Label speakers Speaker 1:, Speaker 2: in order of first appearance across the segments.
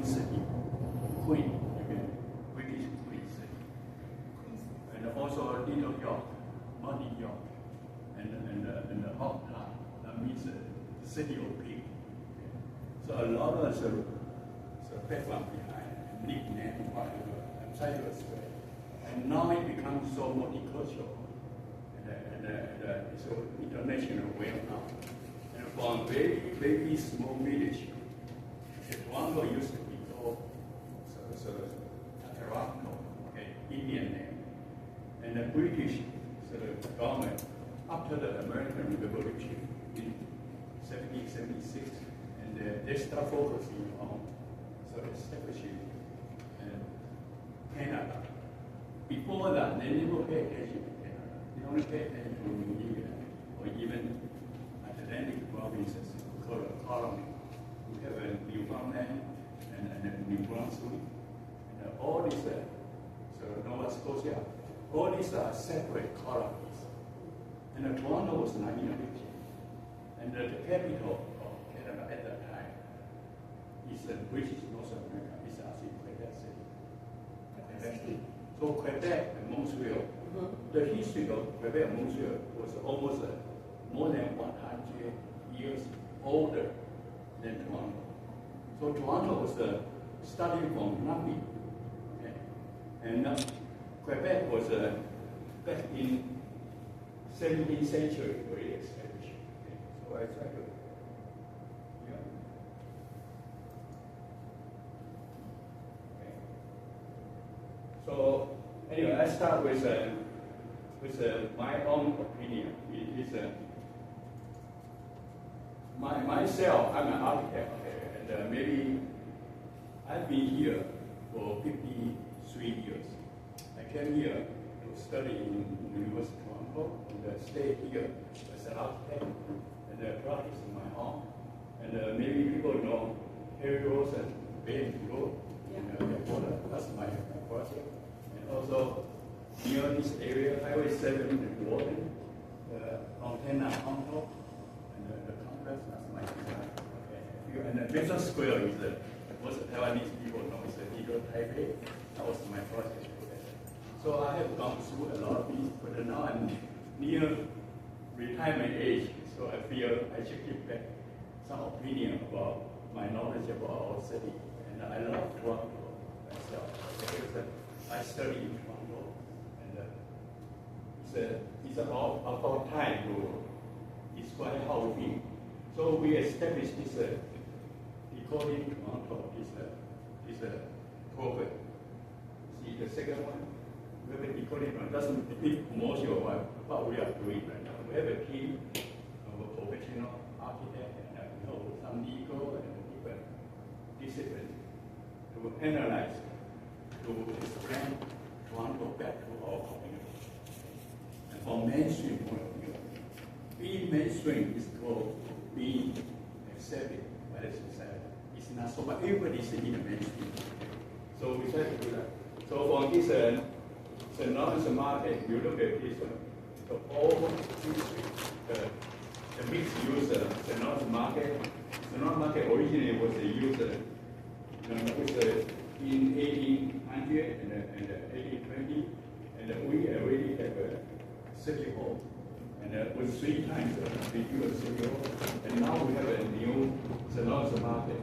Speaker 1: city, Queen, British Queen city, and also Little York, Muddy York, and the Hog Town. That means the city of pig. So a lot of the background behind, nickname, whatever, and Cyprus Square. And now it becomes so multicultural, and it's so international well now. And from very, very small village, Toronto used to be called Toronto, okay, Indian name. And the British government, after the American Revolution in 1776, and they start focusing on establishing Canada. Before that, they never pay attention to Canada. They only pay attention to New England or even Atlantic provinces called a colony. We have a Newfoundland and New Brunswick, and all these, Nova Scotia, all these are separate colonies. And Toronto was 1950, and the capital of Canada at that time is British North America. It's actually Quebec City. So Quebec and Montreal, the history of Quebec and Montreal was almost more than 100 years older than Toronto. So Toronto was starting from nothing, okay? And Quebec was back in 17th century very established. Okay? So I try to, yeah. Okay. So anyway, I start with my own opinion. It is myself. I'm an architect, okay, and maybe I've been here for 53 years. I came here to study in the University of Toronto, and stayed here as an architect, and practice in my home. And maybe people know Harry Rose and Ben Road, that's my project. And also near this area, Highway 7 in Warden, Montana Toronto, and the complex, that's my design. Okay. And the Mason Square is most Taiwanese people know it's a legal Taipei. That was my project. So I have gone through a lot of these, but now I'm near retirement age, so I feel I should give back some opinion about my knowledge about our city. And I love Toronto myself. Because I study in Toronto, and it's about time to describe how we feel. So we established this Decoding Toronto, this program. See the second one? We have a Decoding Toronto. Doesn't big promotion of what we are doing right now. We have a team of professional architects and some legal and different disciplines to analyze, to explain Toronto back to our community. And from mainstream point of view, being mainstream is called being accepted by the society. It's not so much everybody's in the mainstream. So we try to do that. So from this enormous market, you look at this the whole history, the mixed use enormous market. The market originally was a user, in 1800 and 1820, and we already have a city hall, and with 3 times the US city hall, and now we have a new Sonoma market.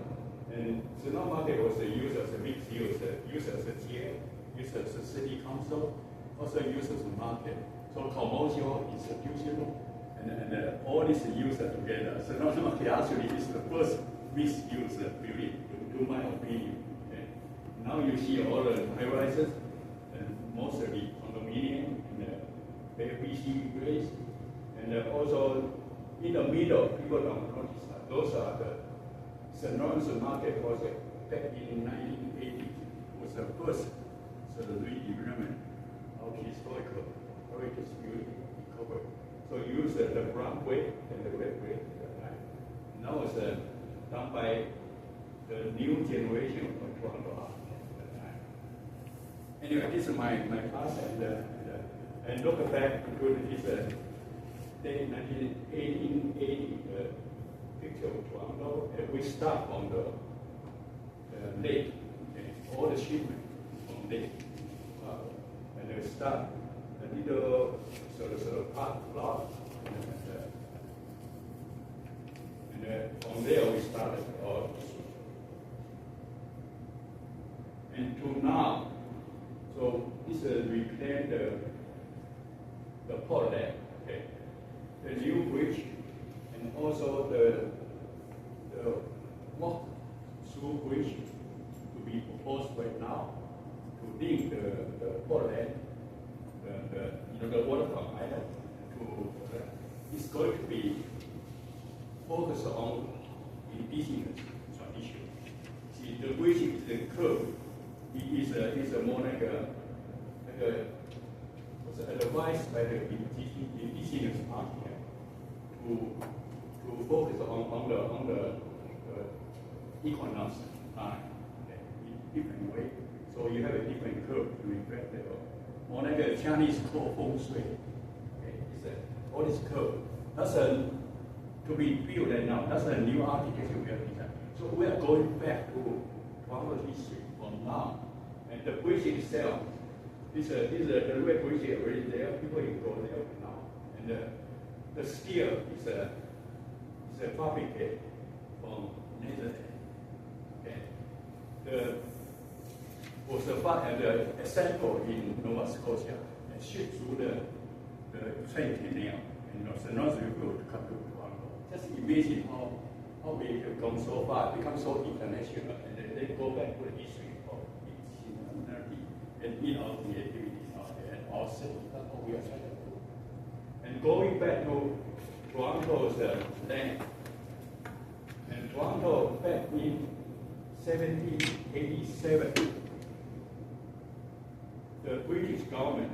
Speaker 1: And Sonoma market was used as a mixed use, used as a tier, used as a city council, also used as a market. So commercial, institutional, and all these used together. Sonoma market actually is the first mixed use building, to my opinion. Okay. Now you see all the high rises, and mostly condominium, and ABC grades, and also in the middle, people don't notice that. Those are the Sonoma market project back in 1980 was the first redevelopment of historical heritage building covered. So use the brown way and the red way at that time. Now it's done by the new generation of Toronto architects at that time. Anyway, this is my class, and look back to this day 1880 picture of Toronto. And we start from the lake, okay, all the shipment from lake, and they start a little sort of park lot, and from there we started our and to now, so this reclaim the port land, okay, the new bridge, and also the walk through bridge to be proposed right now to link the port land, the waterfront island to it's going to be focused on indigenous tradition. See, the bridge is the curve. It is a more like advised by the indigenous architect to focus on the equinox time in different way. So you have a different curve to reflect the more like a Chinese called feng shui. Okay, it's all this curve. That's to be built right now. That's a new architecture we have designed. So we are going back to Toronto history from now. And the bridge itself, the red bridge is already there. People can go there now. And the steel is a fabricated from Netherlands. Okay. Was the example in Nova Scotia and shipped through the train canal and the North River to come to Toronto. Just imagine how we have gone so far, become so international, and then go back to the history of humanity and in our creativity and our city. That's what we are trying to do. And going back to Toronto's land, and Toronto back in 1787. The British government,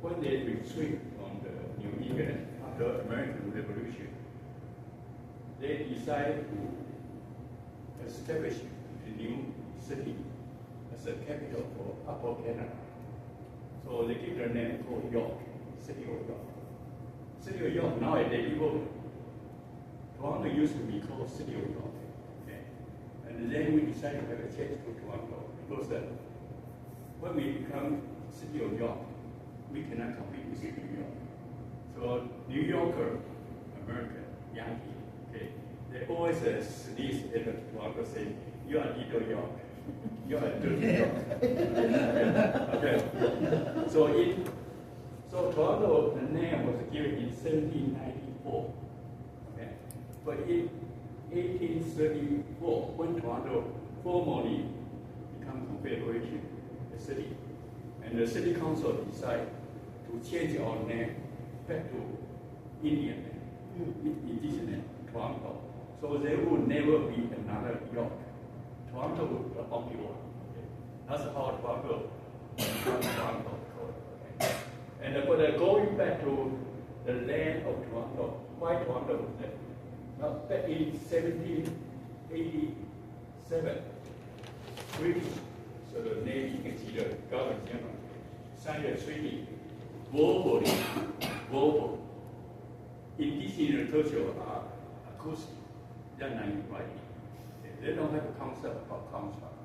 Speaker 1: when they retreat from the New England after the American Revolution, they decided to establish a new city as a capital for Upper Canada. So they give the name called York, City of York. City of York nowadays people, Toronto used to be called City of York. Okay? And then we decided to have a change to Toronto because when we become City of York, we cannot compete with New York. So New Yorker, American, Yankee, okay, they always sneeze at the Toronto say, you are Little York, you are Little York. Okay. So Toronto, the name was given in 1794. Okay. But in 1834, when Toronto formally became Confederation, city, and the city council decided to change our name back to Indian name, indigenous Toronto. So there would never be another York. Toronto would be the only one. Okay. That's how Toronto. Okay. And but going back to the land of Toronto, why Toronto was there? Now, back in 1787, British. So the Navy 及的高等签法3个 treaty verbally indigenous culture are acoustic, they're not in writing. They don't have a concept of contract.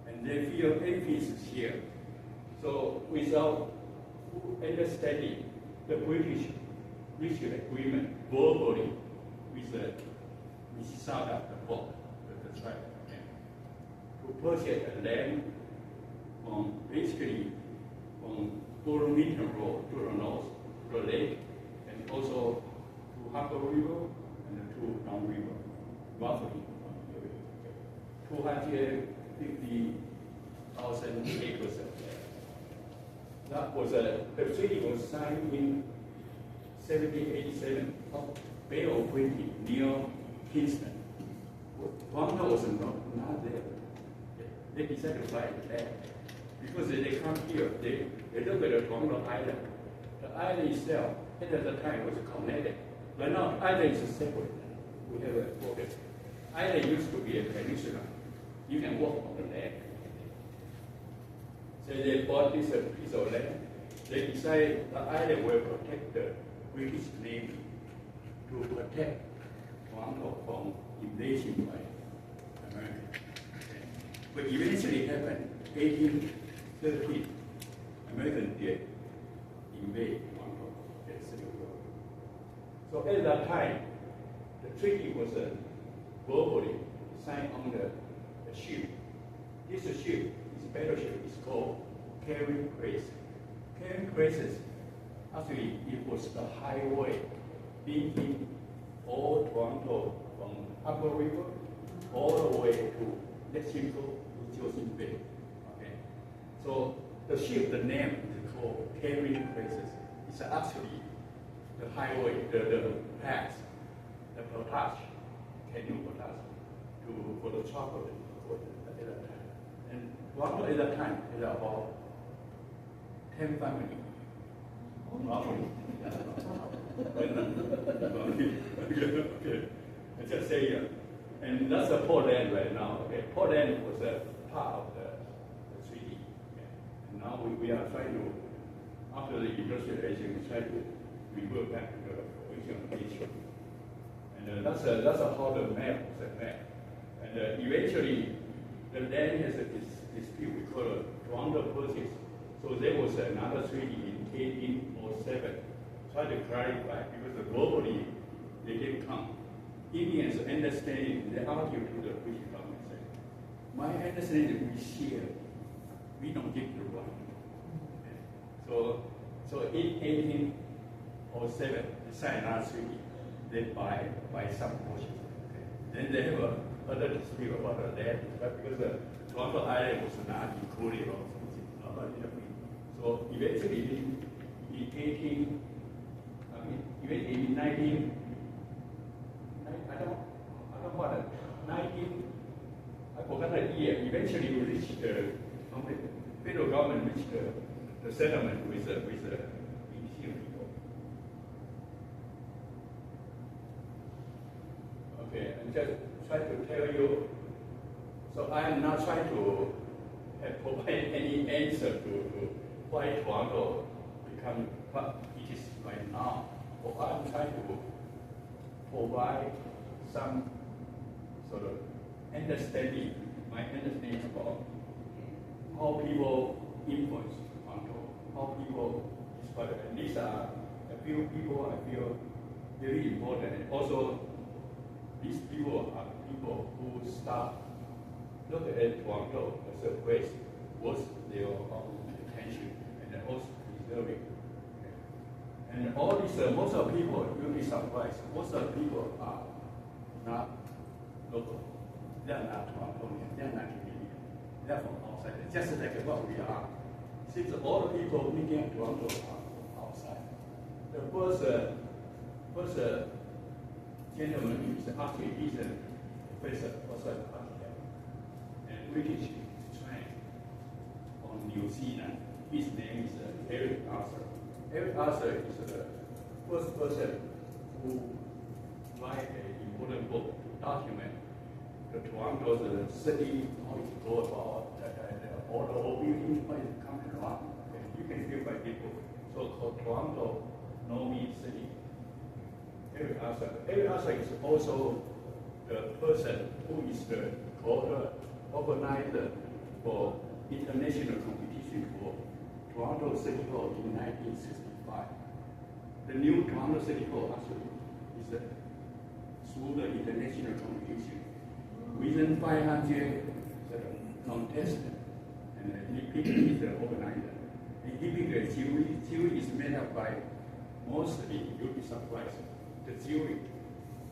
Speaker 1: And they feel emphasis here. So without understanding, the British reached an agreement verbally with the Mississauga, the port, the tribe, to purchase the land basically from Burlington Road to the north, to the lake, and also to Harbor River and to Long River, roughly 250,000 acres of land. That was the treaty was signed in 1787 of Bay of Plenty near Kingston. Toronto was not there. They decided to buy the land. Because they come here, they look at the Toronto Island. The island itself, at the time, was connected. But now, the island is separate. We have a focus. Island used to be a peninsula. You can walk on the land. So they bought this piece of land. They decided the island will protect the British Navy to protect Toronto from invasion by Americans. Okay. but eventually happened 1813. American did invade Toronto. So at that time, the treaty was globally signed on the ship. This ship, this battleship, is called Carrying Grace. Carrying Grace, actually, it was the highway linking all Toronto from Upper River all the way to Mexico to Josephine Bay. Okay, so the ship, the name is called Carrying Grace. It's actually the highway, the path, the portage, canoe portage, for the chocolate at that time. And Toronto at that time had about 10 families. Okay, I just say it. And that's the Portland right now. Okay, Portland was a part of the treaty. Okay. And now we are trying to, after the industrialization, we try to revert back to the original nature. And that's how the map was a map. And eventually, the land has a dispute. We call it Toronto Purchase. So there was another treaty in 1807. Try to clarify because globally they didn't come. Indians understanding, they argue to the British government. Say, my understanding we share, we don't give the right. Okay. So in 1807, they signed another treaty. They buy some portions. Okay. Then they have other dispute about the land, because the Toronto Island was not included or something. So eventually, in 19, I forgot the year. Eventually, we reached the federal government reached the settlement with the Indian people. Okay, and just try to tell you. So I am not trying to provide any answer to why Toronto become what it is right now. But I'm trying to provide some sort of understanding, my understanding about how people influence Toronto, how people inspire. And these are a few people I feel very important. And also, these people are people who start look at Toronto as a place worth their own attention and also preserving. And all these, most of the people, you'll be surprised, most of the people are not local. They are not Torontonian, they are not Canadian. They are from outside, just like what we are. Since all the people living in Toronto are outside. The first gentleman is actually he's a professor, also an architect, and British trained on New Zealand. His name is Eric Arthur. Eric Arthur is the first person who write an important book to document the Toronto's city, how it goes about all the whole building, how it's coming around. Okay. You can feel by people. So called Toronto Nomi City. Eric Arthur is also the person who is the organizer for international competition for Toronto City Hall in 1965. The new Toronto City Hall actually is through the international competition. Within 500 contestants, and he picked the organizer. And he picked a jury. Jury is made up by mostly, you'll be surprised, the jury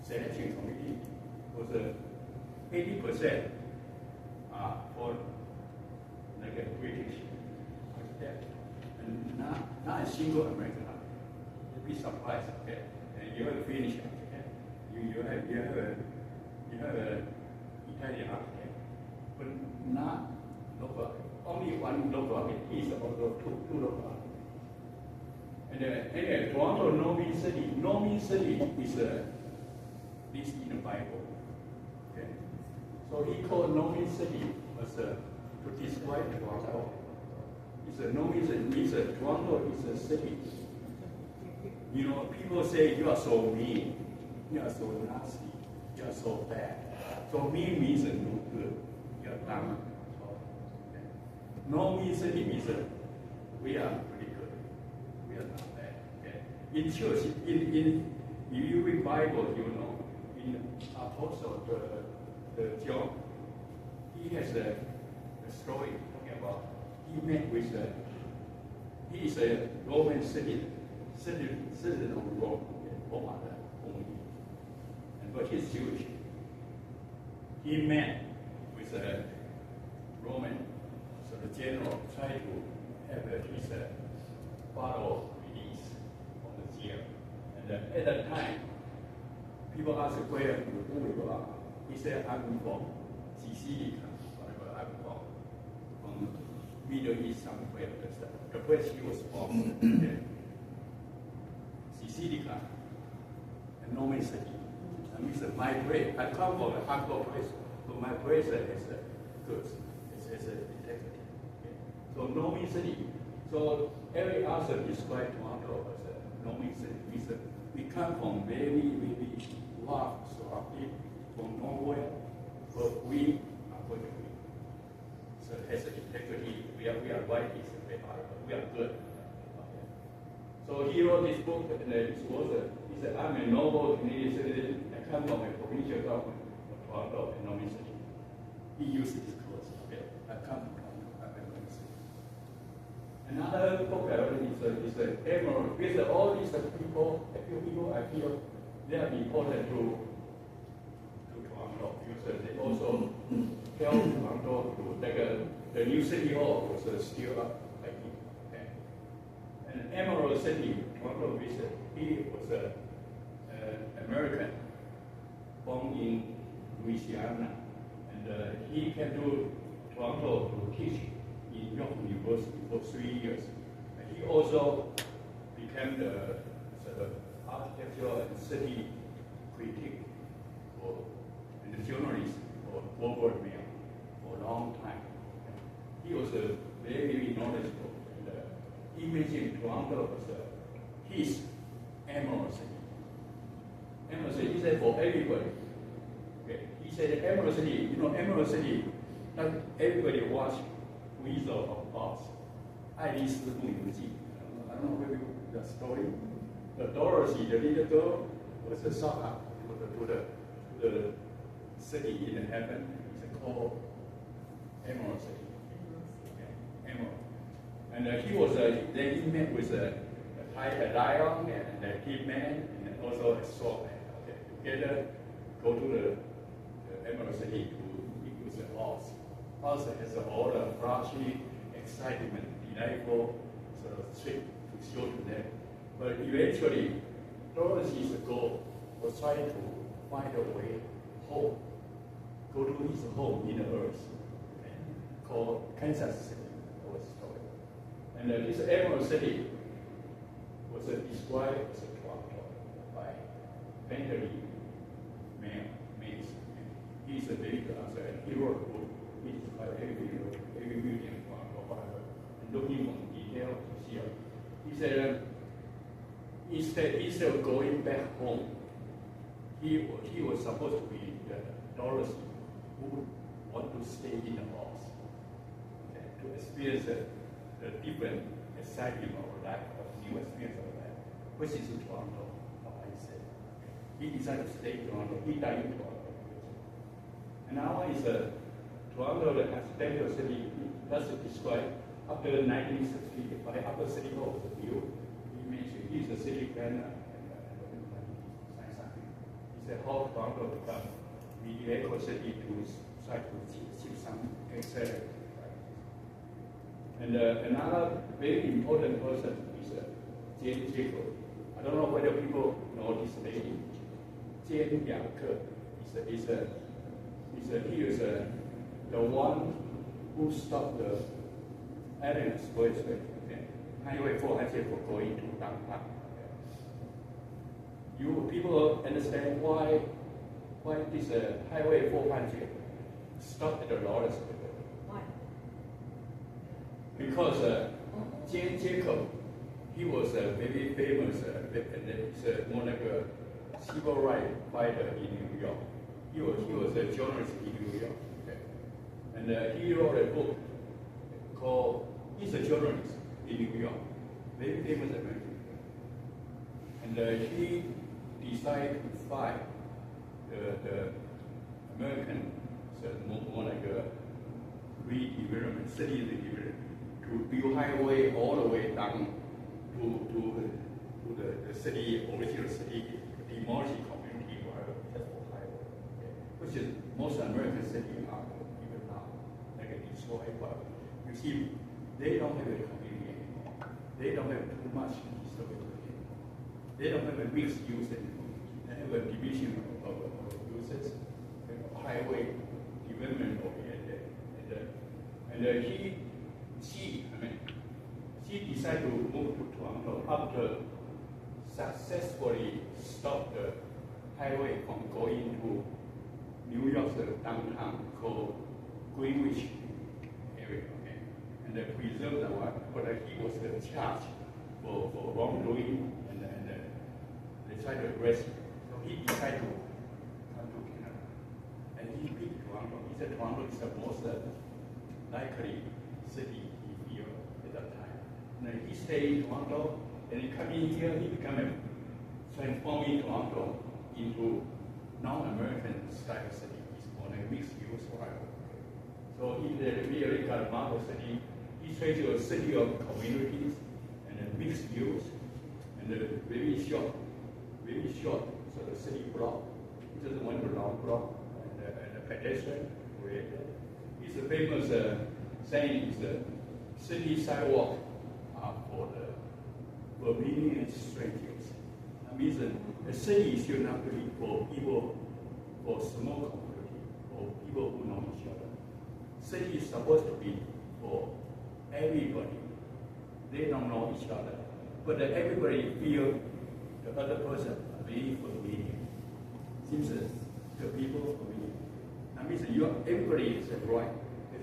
Speaker 1: selection committee was 80% for like a British architect, and not a single American architect. You'll be surprised, okay? And you have a Finnish architect, you have an Italian architect, but not local. Only one local architect. He's also two local architects. And anyway, Toronto Nomi City. Nomi City is listed in the Bible. Okay? So he called Nomi City as to describe Toronto. It's a Nomi City means Toronto is a city. You know, people say you are so mean, you are so nasty, you are so bad. So mean means no good. You are dumb, Normally City is we are pretty good. We are not bad. Okay. In church, in if you read Bible, you know, in Apostle the John, he has a story talking about he met with he is a Roman citizen of Rome, Roma, but he's Jewish. He met with a Roman, so the general tried to have his father released from the jail. And at that time, people asked where you are. He said, I'm from Sicilia, whatever I'm from Middle East somewhere. The place he was from, Sicilia, a Roman city. That means my place. I come from a hardcore place, so my place is good. It's integrity. Okay. So Roman city. So every author described Toronto as a Roman city. We come from very far, so from nowhere, but we are going to win. So it has integrity. We are right. We are good. Okay. So he wrote this book, and he said, I'm a noble Canadian citizen. I come from a provincial government of Toronto and Roman city. He used this quote. Okay. I come from Roman city. Another book I read is Emerald. With all these people, a few people, I feel they are important to Toronto because they also help Toronto to the new city hall was still up like okay. And Emerald City, Toronto visit, he was an American born in Louisiana, and he came to Toronto to teach in York University for 3 years. And he also became the sort of architectural and city critic and the journalist for Global Mail for a long time. He was very knowledgeable. And he mentioned Toronto as his Emerald City. Emerald City, he said for everybody. Okay. He said Emerald City, Emerald City, not everybody watch Wizard of Oz. I don't know whether the story. The Dorothy, the little girl, was a shock up to the city in heaven. It's called Emerald City. Okay. Emerald. And he was then he met with a lion and a hitman and also a sword. Okay. Together go to the Emerald City to meet with the Oz. Oz has all the flashy, excitement, delightful sort of trip to show to them. But eventually, Dorothy's goal was trying to find a way home, go to his home in the earth, called Kansas City. That was the story. And this Emerald City was described as a Toronto by Bentley Mays. He's a very good author, and he wrote a book. He described every building or whatever, and looking for detail to see. He said, instead of going back home, he was supposed to be the Dorothy who would want to stay in the house, okay, to experience the different excitement of life, of new experience of life, which is in Toronto, I said. He decided to stay in Toronto. He died in Toronto. And now is Toronto, the architectural city, that's described after 1960, by after City Hall was built. He's a city planner and he said how Toronto become mediocre city to try to achieve some excellence. And another very important person is Jane Jacob. I don't know whether people know this lady. Jane Jacob he is the one who stopped the Allen Expressway. Highway 400 for going to downtown. You people understand why this Highway 400 stopped at the Lawrence River? Why? Because Jane Jacob, he was a very famous, and he's more like a civil rights fighter in New York. He was a journalist in New York, okay? And he wrote a book called, he's a journalist in New York, very famous American. And he decided to fight the American, so more like a redevelopment, city redevelopment, to build highway all the way down to the city, original city, demolishing community just for highway, okay? Which is most American cities are even now, like a Detroit, but you see, they don't have a community anymore. They don't have too much historical anymore. They don't have a mixed use anymore. They have a division of uses, highway development oriented, and she decided to move to Toronto after successfully stop the highway from going to New York's downtown called Greenwich area, okay? And they preserved the one, but he was charged for wrongdoing, and they tried to arrest him. So he decided to come to Canada, and he picked Toronto. He said Toronto is the most likely city he feared at that time. And he stayed in Toronto, and he come in here, he became transforming Toronto into non-American style city. It's more like mixed use, right? So he really got a model city. He turned to a city of communities and a mixed use, and very short, so the city block. He just went to long block and a pedestrian oriented. It's a famous saying is the city sidewalk for meaning and strangers. That means the city should not be for people, for small community, for people who know each other. City is supposed to be for everybody. They don't know each other, but everybody feel the other person being for meaning. Seems the people for meaning. That means everybody is right.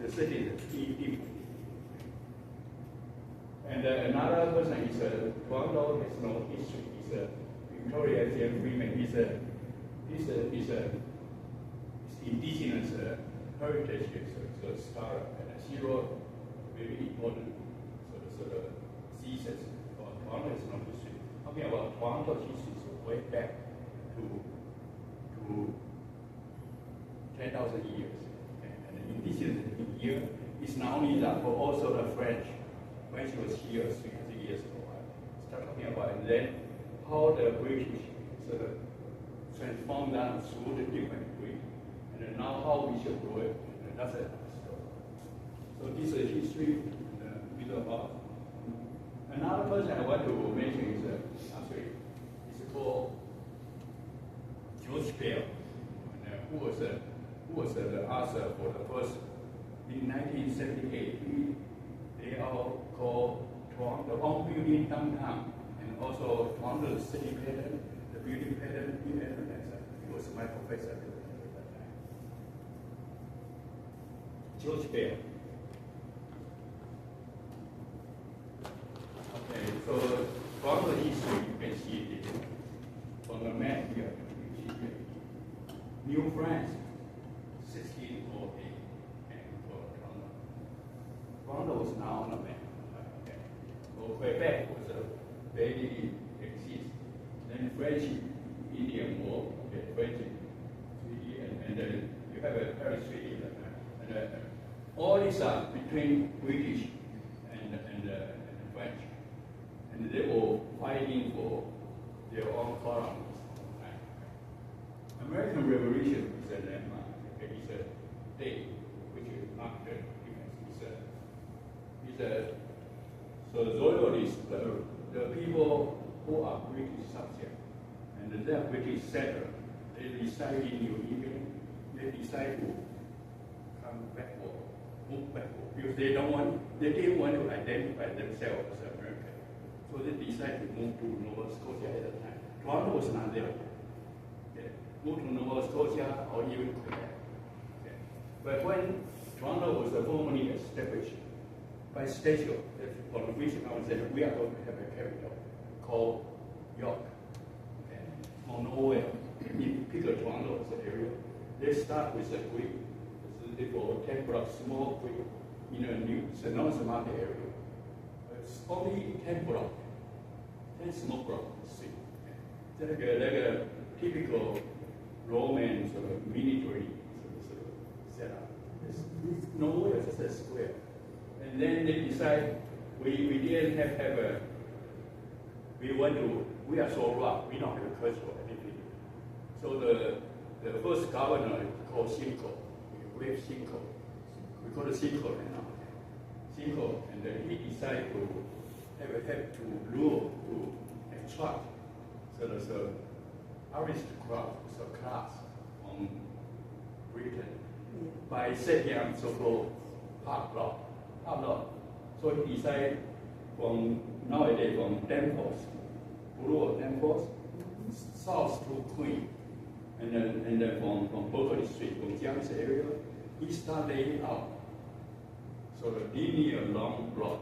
Speaker 1: The city is people. And another person is Toronto has no history. He's a Victoria James Freeman. He's indigenous heritage scholar, and she wrote very important sort of thesis on Toronto has no history. Talking about Toronto history is way back to 10,000 years. Okay? And the indigenous here is not only that, but also the French. French was here 300 years ago. Start talking about and then how the British sort of transformed that through the different ways, and then now how we should do it. And that's it. So this is history with the art. Another person I want to mention is actually it's called George Bell, who was the author for the first in 1978. They are called Toronto on building downtown, and also Toronto city pattern, the building pattern. He was my professor at that time. George Bell. Okay, so Toronto history, you can see it on the map here. New France, 1608, and for Toronto. Toronto was now on the map. Okay. So Quebec was a very exist. Then French Indian War, okay, French treaty, and then you have a Paris Treaty. And all these are between British and French. And they were fighting for their own colonies. American Revolution is a landmark. Okay, it's a date which is after so the royalists, the people who are British subjects, and they are British settlers. They reside in New England. They decide to come backward, move backward, because they didn't want to identify themselves as American. So they decide to move to Nova Scotia at the time. Toronto was not there. Move to Nova Scotia or even Quebec. Okay. But when Toronto was formally established by statute, on which I said we are going to have a capital called York. Okay. On nowhere, in bigger Toronto as an area, they start with a Greek. They for 10 blocks small Greek in a new non-smart area. It's only 10 blocks, 10 small blocks. See, like a typical Roman sort of military sort of setup. It's nowhere, just a square. And then they decide we didn't have a. We are so rough. We don't have a cultural anything. So the first governor is called Cinco. We have Cinco. We call it Cinco now. Cinco, and then he decided to have to rule, to attract the aristocrat, so class on Britain by setting up so-called park lot. So he decided from nowadays from Danforth, Blue Danforth, south to Queen, and then from Berkeley Street, from Jiang's area, he started laying out sort of linear long block.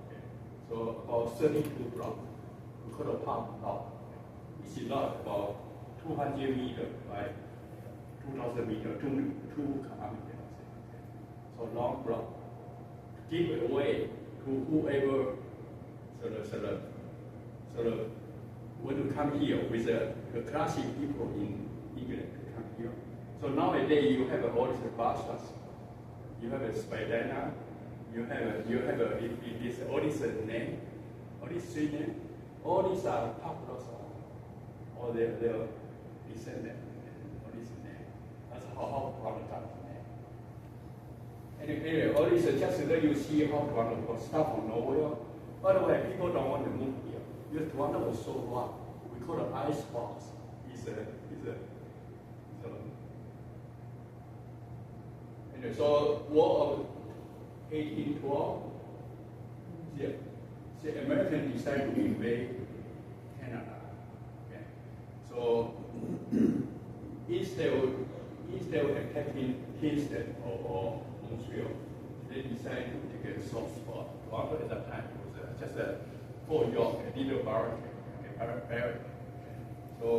Speaker 1: Okay. So about 32 blocks. We call it park lot. It's a lot about 200 meters by 2,000 meters, 2 kilometers. So long block. To give away to whoever sort of want to come here with the classic people in England to come here. So nowadays you have all these bastards. You have a Spadina. You have it is all these name, all these three names. All these are populous, or their descendants. All these names. That's how Toronto got the name. Anyway, all these just so that you see how Toronto was start from nowhere. By the way, people don't want to move here because Toronto was so rough. We call it ice box. And so War of 1812, the Americans decided to invade Canada. Okay. So instead of attacking Kingston or Montreal, they decided to take a soft spot. Toronto at that time was just a Fort York, a little barrack. So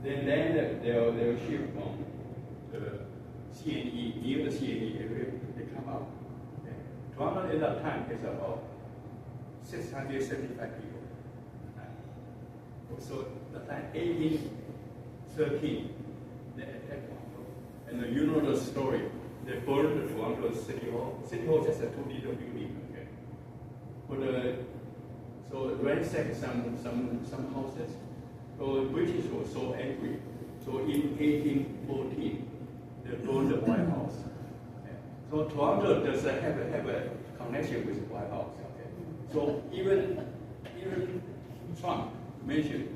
Speaker 1: they landed their ship on the CNE, near the CNE area. They come out. Okay. Toronto at that time is about 675 people. So at that time, 1813, they attacked Toronto. And you know the story. They burned the Toronto City Hall. City Hall is just a 2-liter building. Okay. But so ransacked some houses. So the British were so angry. So in 1814, they burned the White House. Okay. So Toronto does have a connection with the White House. Okay. So even Trump mentioned,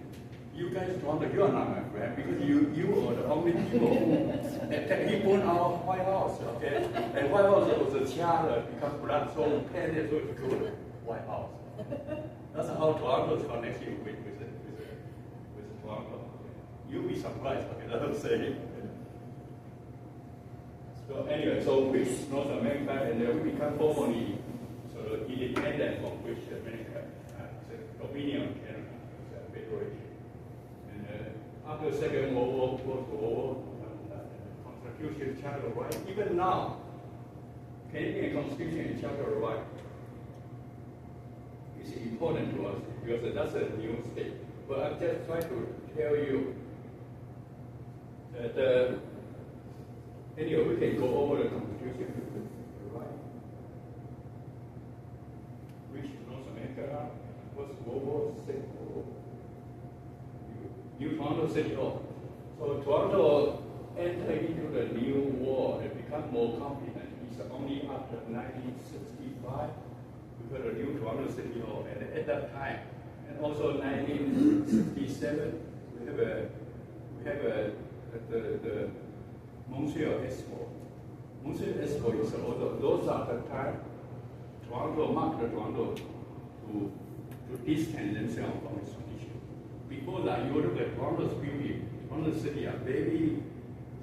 Speaker 1: you guys, Toronto, you are not my friend because you are the only people who attack. He burned our White House. Okay. And White House was a charter because blood so painted so it's good White House. That's how Toronto's connection with Toronto. You'll be surprised, okay, that's what I'm saying. So anyway, so British North America, and then we become formally sort of independent from British America. Dominion of Canada, Federation. And after the Second World War, Constitution, Charter of Rights, even now, Canadian Constitution and Charter of Rights is important to us because that's a new state. But I'm just trying to tell you that anyway, we can go over the Constitution, right? Which North America was World War II. New Toronto City Hall. So Toronto entered into the new war and become more confident. It's only after 1965 we got a new Toronto City Hall, and at that time, and also 1967 we have the Montreal Expo. Montreal Expo is also those are the time Toronto marked Toronto to distance themselves from its tradition. Before that, you look at Toronto's beauty. Toronto City are very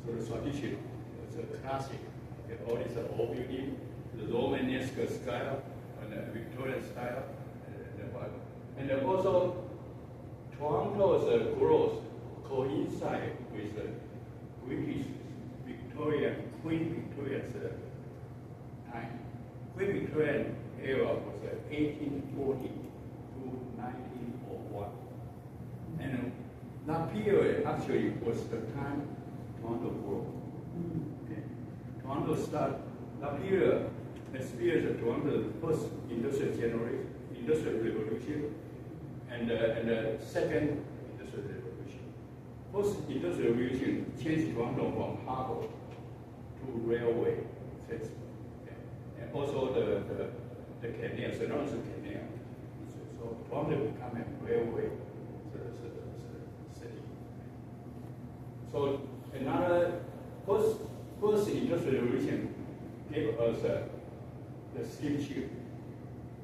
Speaker 1: sort of traditional. It's a classic. Okay, all these old buildings, the Romanesque style and the Victorian style, and also Toronto's growth coincide with the British Queen Victoria's time. Victorian era was 1840 to 1901. And that period actually was the time Toronto grew. Okay. Toronto started, that period experienced Toronto's first industrial revolution and the second industrial revolution. First industrial revolution changed Toronto from harbor to railway system. Okay. And also the canal, surrounds the canal. So Toronto became a railway city. So another first industrial revolution gave us the steamship,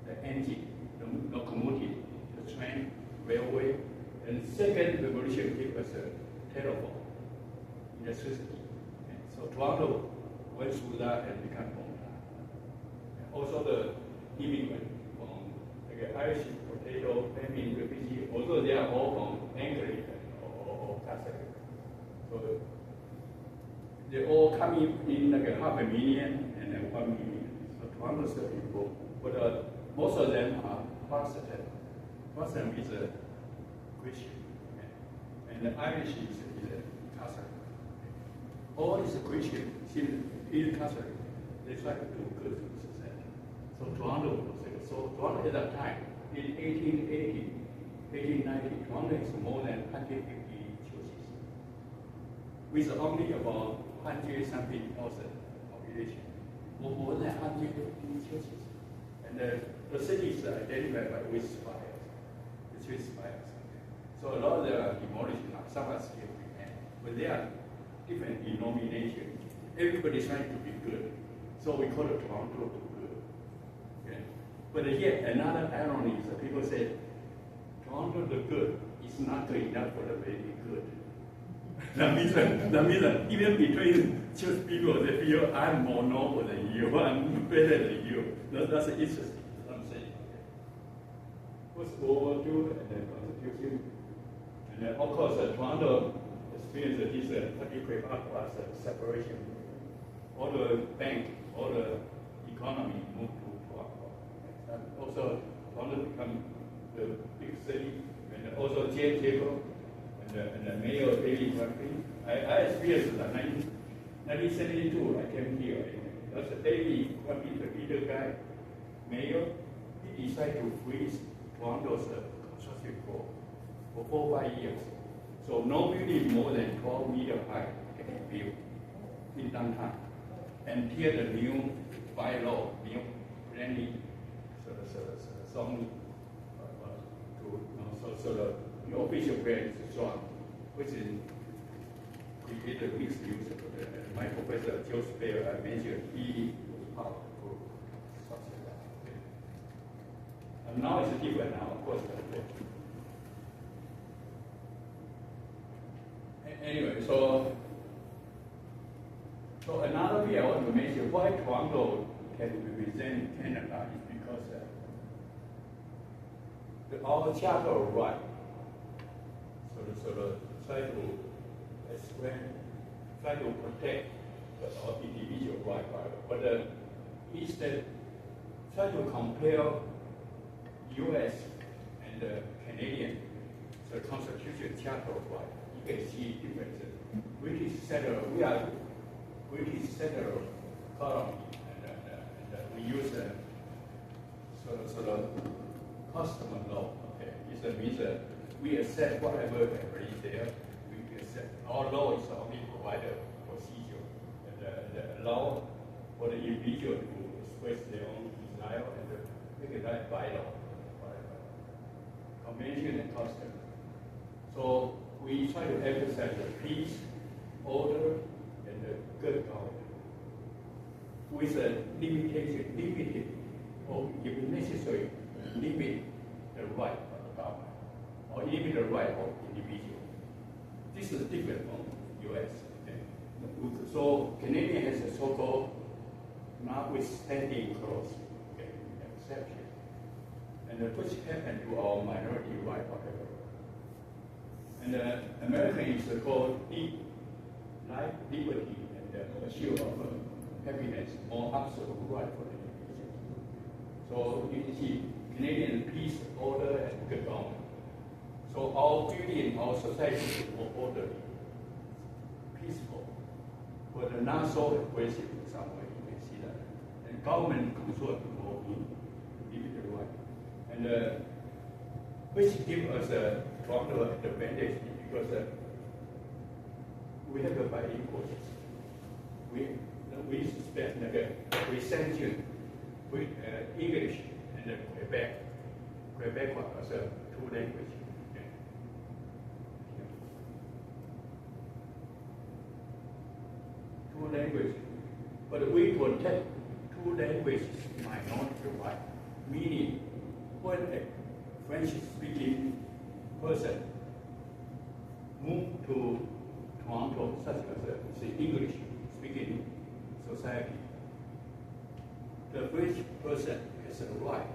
Speaker 1: the engine, the locomotive, the train, railway, and second revolution gave us a telephone, electricity. Okay. So Toronto went through that and became home. Also the immigrant from like Irish potato, famine, refugee, although they are all from Anglican or Catholic. So they all come in like 500,000 and then 1 million. So Toronto still people, but most of them are Protestant. Protestant is a Christian, okay. And the Irish is a Catholic. All is a Christian, is Catholic. They try to do good to society. So Toronto was like, so Toronto at that time, in 1880, 1890, Toronto is more than 150 churches, with only about 100-something thousand population, more than 150 churches. And the city is identified by which spires, the three spires. So a lot of them are demolished now, some are still remain, but they are different denominations. Everybody trying to be good. So we call it Toronto to good. Okay? But yet another irony is that people say Toronto the good is not good enough for the very good. That means even between church people, they feel I'm more noble than you, I'm better than you. That's interesting. I'm saying. First World War II and then Constitution, and then of course Toronto experienced this what you call as separation. All the bank, all the economy moved to Toronto. And also Toronto become the big city, and also jail table. And the mayor daily country. I experienced that 1972. I came here. That's a daily country, the leader guy, mayor. He decided to freeze Toronto's construction for 4 or 5 years. So no building more than 12 meters high can be built in downtown. And here the new bylaw, new planning, zoning, so the new official plan is strong, which is created mixed use. My professor, Joe Spear, I mentioned, he was part of the group. And now it's different now, of course. Anyway, so another thing I want to mention, why Toronto can represent Canada is because our charter of right, try to explain, try to protect our individual right, but instead try to compare U.S. and Canadian, so Constitution charter of right. You can see differences. British settler, we are British settler colony, and we use sort of customer law. Okay, it means we accept whatever is there. We accept. Our law is only provided procedure, and the law for the individual to express their own desire and make it like bylaw, whatever. Convention and custom. So we try to emphasize the peace, order, and the good government with a limitation, limited, or if necessary, limit the right of the government, or limit the right of individual. This is different from U.S. Okay? So Canadian has a so-called notwithstanding clause, okay, exception, and which happened to our minority right, whatever. And American is called life, liberty, and pursuit of happiness, or absolute right for the individual. So you can see Canadian peace, order, and good government. So our beauty in our society is more orderly, peaceful, but not so aggressive in some way. You can see that. And government control more individual right. And which gives us a stronger advantage because we have a bilingual system. We spend we sanction with English and Quebec. Quebec was two languages. Two languages, but we protect two languages minority right, meaning when a French-speaking person move to Toronto, such as the English-speaking society, the French person has a right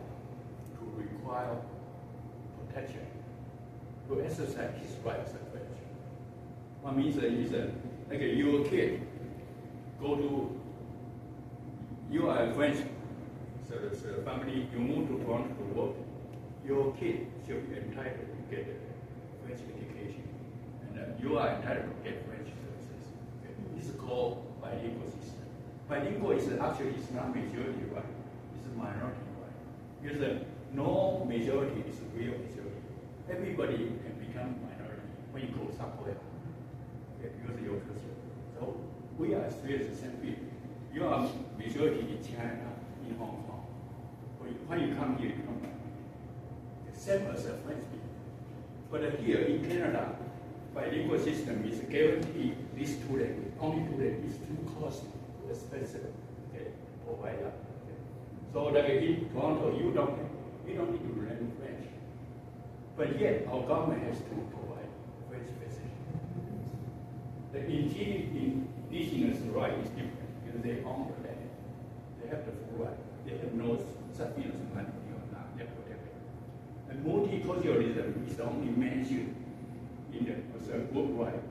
Speaker 1: to require protection, to exercise his rights as French. What means is like your kid you are a French, so the family, you move to Toronto to work, your kid should be entitled to get French education, and you are entitled to get French services. Okay. This is called bilingual system. Bilingual is actually it's not majority right, it's a minority right. Because no majority is a real majority. Everybody can become minority when you go somewhere, okay, because of your culture. So we are still the same people. You are majority in China, in Hong Kong. When you come here, you come back. The same as a French people. But here in Canada, bilingual system is guaranteed these two languages, only two languages, too costly, too expensive. Okay, provide that. Okay. So like in Toronto, you don't need to learn French. But yet our government has to provide French facility. The indigenous right is different because they own the land. They have the full right. They have no subpoenas money or not. They're protected. And multiculturalism is only mentioned as a good right,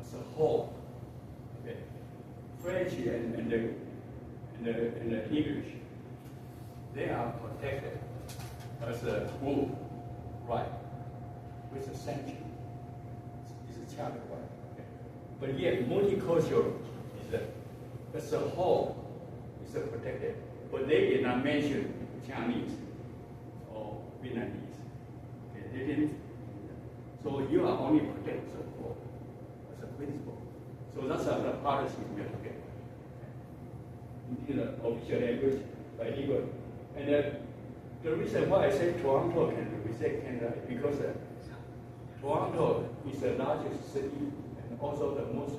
Speaker 1: as a whole. Okay. French and the English, they are protected as a group right with a sanction. It's a child right. Okay. But yet multicultural is as a whole is protected. But they did not mention Chinese or Vietnamese. Okay, they didn't. So you are only protected as a whole, as a principle. So that's the policy we have to get. In the official language, bilingual. And the reason why I say Toronto can represent Canada is because Toronto is the largest city and also the most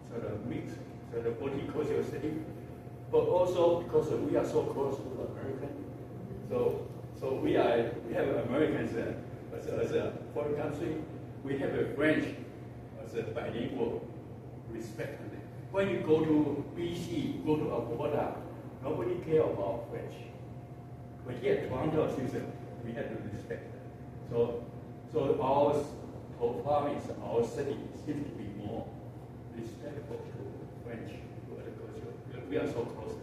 Speaker 1: sort of mixed, sort of multicultural city. But also because we are so close to America, so we have Americans as a foreign country. We have a French as a bilingual respect. When you go to BC, go to Alberta, nobody care about French. But yet Toronto system, we have to respect that. So our province, our city seems to be more respectful to French, to other culture. We are so close.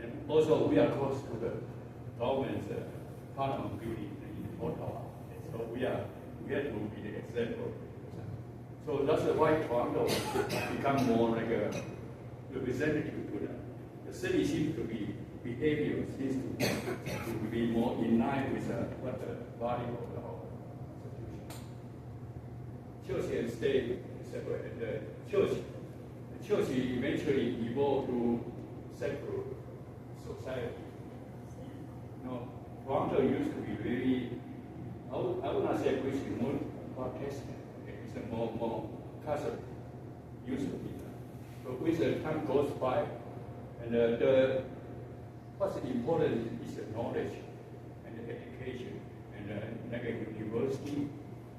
Speaker 1: And also we are close to the government's parliament building in Ottawa. So we have to be the example. So that's why Toronto become more like a representative to them. The city seems to be behavior seems to be more in line with what the body of the institution. Church and state separate. The church eventually evolved to secular society. You know, Toronto used to be really, I would not say Christian, more Protestant. It's a more Catholic used to be. But with the time goes by, and what's important is the knowledge and the education, and like a university,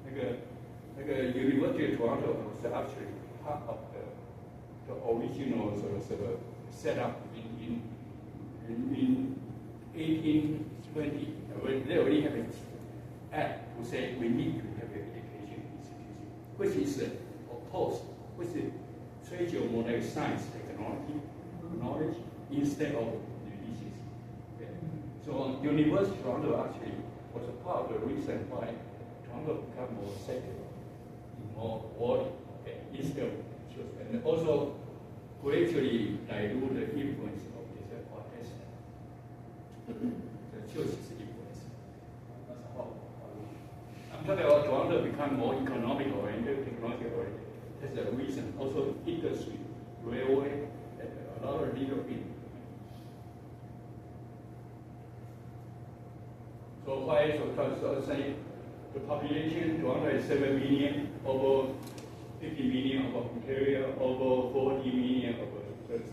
Speaker 1: like a University of Toronto was actually part of the original sort of setup in 1820. They already have an act to say we need to have an education institution, which is opposed, which is treasure more like science, technology, knowledge instead of religious. Okay. University of Toronto actually was a part of the reason why Toronto became more secular, more worldly, okay, instead of church, and also gradually dilute the influence of this Protestant. The church's influence. That's how I'm talking about Toronto become more economic oriented, technology oriented. That's the reason. Also industry, railway, and a lot of little bit. So why so say the population Toronto is 7 million, over 50 million of Ontario, over 40 million of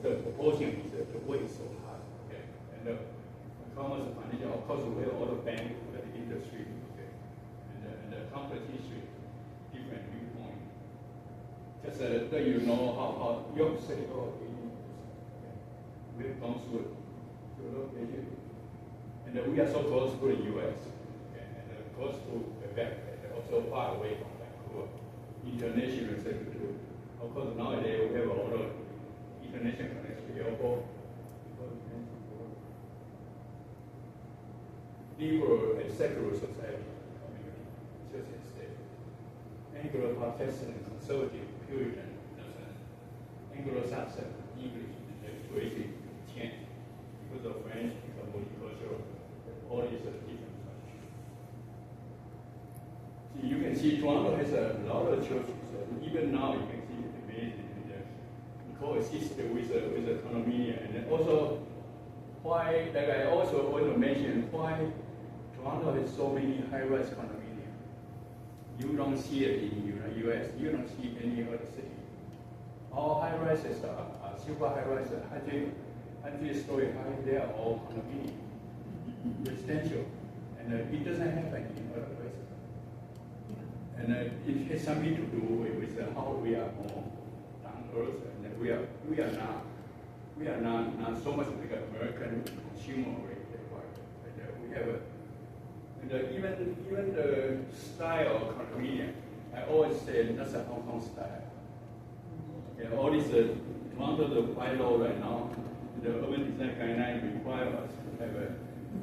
Speaker 1: the proportion is the weight is so high. Okay, and the commerce and financial, of course, we have all the bank, the industry, okay, and the competition, different viewpoint. Just that you know how York City or we have gone through it. And we are so close to the U.S. and close to Quebec, and also far away from Vancouver. International sector too. Of course, nowadays we have a lot of international connection. Liberal and secular society community, church and state. Anglo-Protestant, conservative, Puritan, Anglo-Saxon, English, and creative change because of French, because of multicultural. All these different structures. You can see Toronto has a lot of churches. Even now, you can see it amazing. Coexist with the condominium. And also, why, like I also want to mention, why Toronto has so many high-rise condominiums. You don't see it in the U.S. You don't see any other city. All high-rises are super high-rises, 100-story high. They are all condominiums. Residential, and it doesn't happen in other places. And it has something to do with how we are more down earth, and we are not so much like American consumer oriented. And we have even the style of condominium. I always say that's a Hong Kong style. Yeah, all this Toronto the bylaw right now, the urban design guideline require us to have a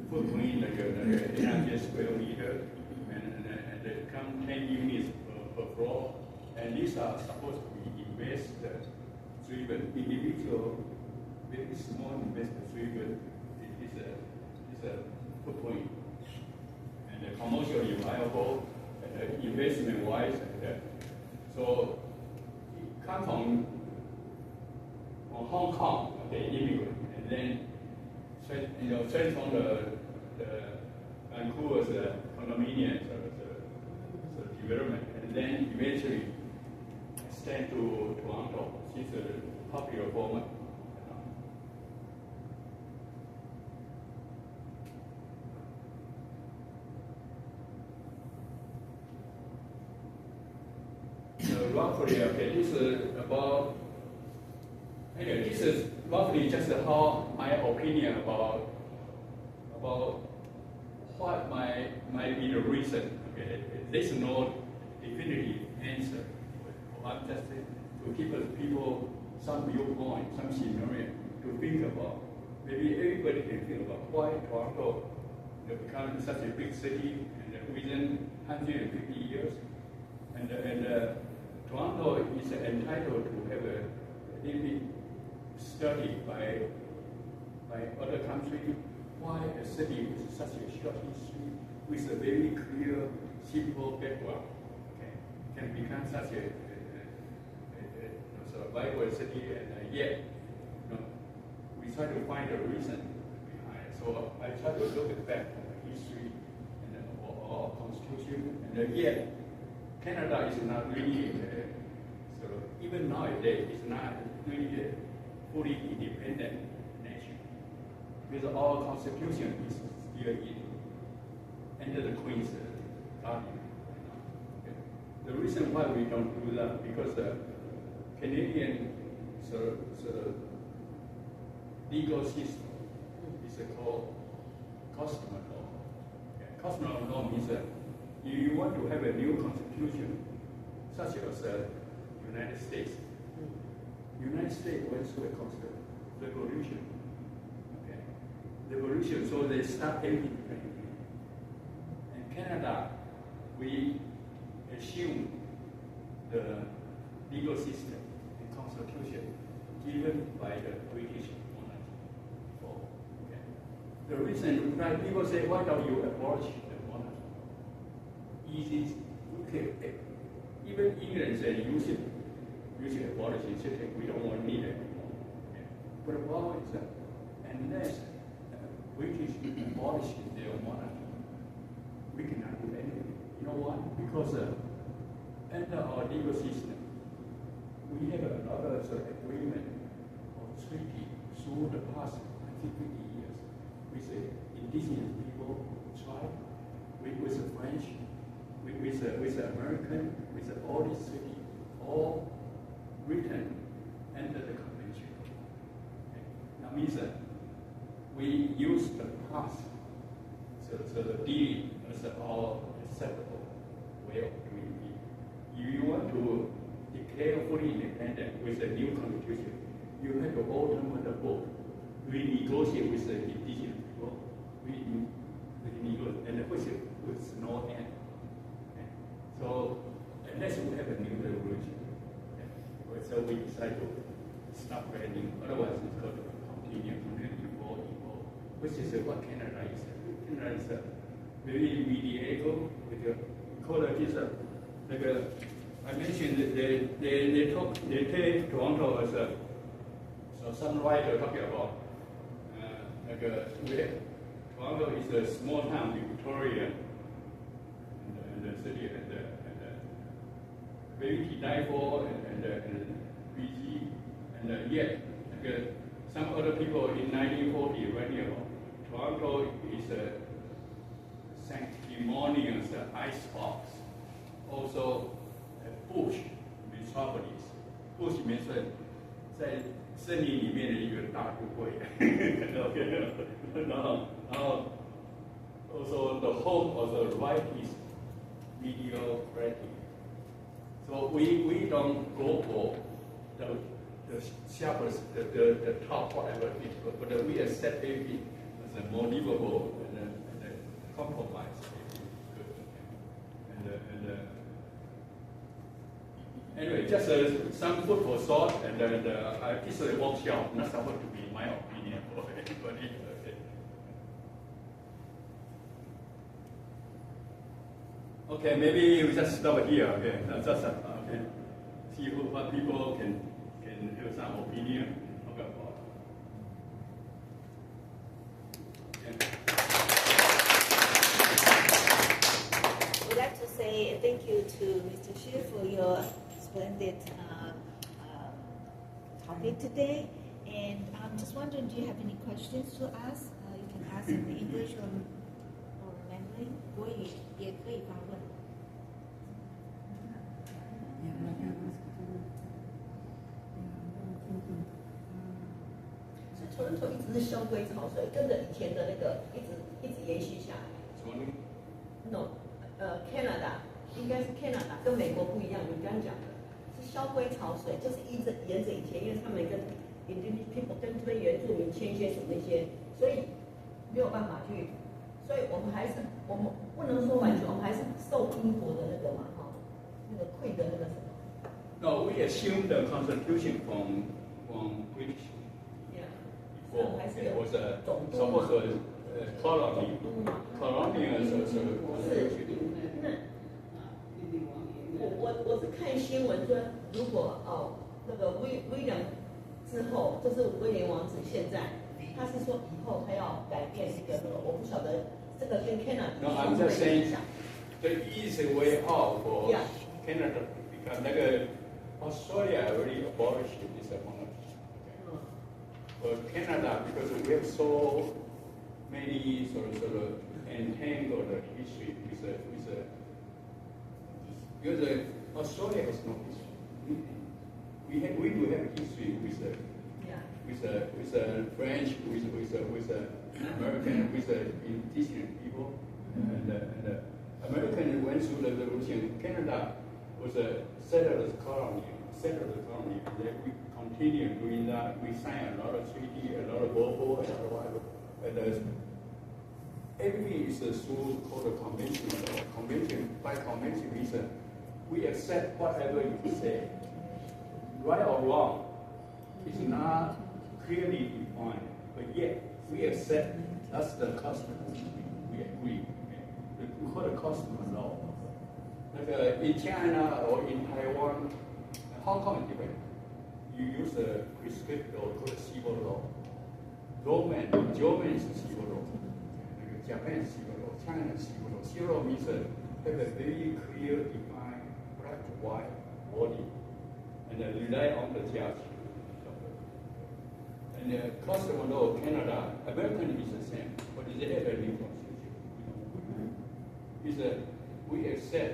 Speaker 1: footprint like 800 square meter and they come 10 units per floor, and these are supposed to be investor-driven, individual, very small investor-driven. It's a footprint, and commercially viable, and investment-wise, and so it comes from Hong Kong, okay, immigrant, and then straight from the Vancouver's condominium development, and then eventually extend to Toronto, which is a popular format. Roughly, okay, this is about. Anyway, this is roughly just how my opinion about what might be the reason. Okay, there's no definitive answer. I'm just to give people some viewpoint, some scenario to think about. Maybe everybody can think about why Toronto become such a big city and within 150 years, and Toronto is entitled to have a little study by other countries why a city with such a short history, with a very clear, simple background, okay, can become such a sort of vibrant city, and yet we try to find a reason behind it. So I try to look back at the history and our constitution, and yet Canada is not really sort of, even nowadays, it's not really a fully independent nation, because our constitution is still under the Queen's guardian. Okay. The reason why we don't do that, because the Canadian sort of legal system is called customary law. Okay. Customary law means that you want to have a new constitution, such as the United States. United States went through a constitutional revolution. Okay. revolution, so they start painting. In Canada, we assume the legal system and constitution given by the British monarchy. Okay. The reason why people say, why don't you abolish the monarchy? Easy, okay. Even England said you should abolish it. We don't want need it anymore. Okay. But the problem is that unless British abolish their monarchy, we cannot do anything. You know why? Because under our legal system, we have a lot of agreement or treaty through the past 50 years with the indigenous people, tribe, with the French, with the American, with all these treaties, all written under the convention. Okay. That means that we use the past, so the deed as our acceptable way of doing it. If you want to declare fully independent with a new constitution, you have to open the book, renegotiate with the indigenous people, renegotiate, and which with no end. Okay. So unless we have a new revolution, okay. So we decide to stop planning. Otherwise, it's going to continue evolve, which is what Canada is. Canada is very mediator with the ecologism. Like I mentioned that they take Toronto as a, so some writer talking about Toronto is a small town, Victoria, and the city and very delightful and busy, and yet some other people in 1940 writing about Toronto is a sanctimonious icebox, also a bush metropolis. Bush means 在森林里面的一个大都会。然后 also the home of the rightist mediocrity. So we don't go for the sharpest, the top whatever it is, but we accept everything as a more livable and a compromise. Anyway, just some food for thought, and this is a workshop, not supposed to be my opinion for anybody. Okay, maybe we just stop here. Okay, just okay. See what people can have some opinion about.
Speaker 2: We'd like to say thank you to Mr. Xu for your splendid topic today. And I'm just wondering, do you have any questions to ask? You can ask in the English or Mandarin. 国语也可以发问。
Speaker 3: 所以Toronto一直是萧规曹随，跟着以前的那个一直延续下来。Canada 应该是 Canada 跟美国不一样，你刚刚讲的是萧规曹随，就是沿着以前，因为他们跟 indigenous people 跟这边原住民签一些什么那些，所以没有办法去，所以我们不能说完全，我们还是受英国的那个嘛，哈，那个Queen的那个什么。
Speaker 1: No, we assume the constitution from British.
Speaker 3: Yeah.
Speaker 1: Before it was supposed colony. Colonial constitution.
Speaker 3: 我是看新闻说，如果那个威廉之后，就是威廉王子现在，他是说以后他要改变这个，我不晓得这个跟 Canada
Speaker 1: No, I'm just saying the easy way out for Canada because 那个 Australia already abolished this monarchy. For Canada, because we have so many sort of entangled history with because Australia has no history. We do have history with the French, with the American, with the indigenous people, and American went through the revolution. Canada was a settlers colony, and then we continue doing that. We signed a lot of treaty, a lot of global, and a lot of whatever. everything is through called a convention. Convention, by convention means we accept whatever you say. Right or wrong, it's not clearly defined, but yet we accept that's the custom. We agree. We call it custom law. Like in China or in Taiwan, Hong Kong is different. You use a prescriptive law called civil law. German is civil law. Japan is civil law. China is civil law. Civil law means have a very clear, defined, black and white body, and rely on the judge. And the custom law, Canada, American is the same, but they have a new constitution. We accept.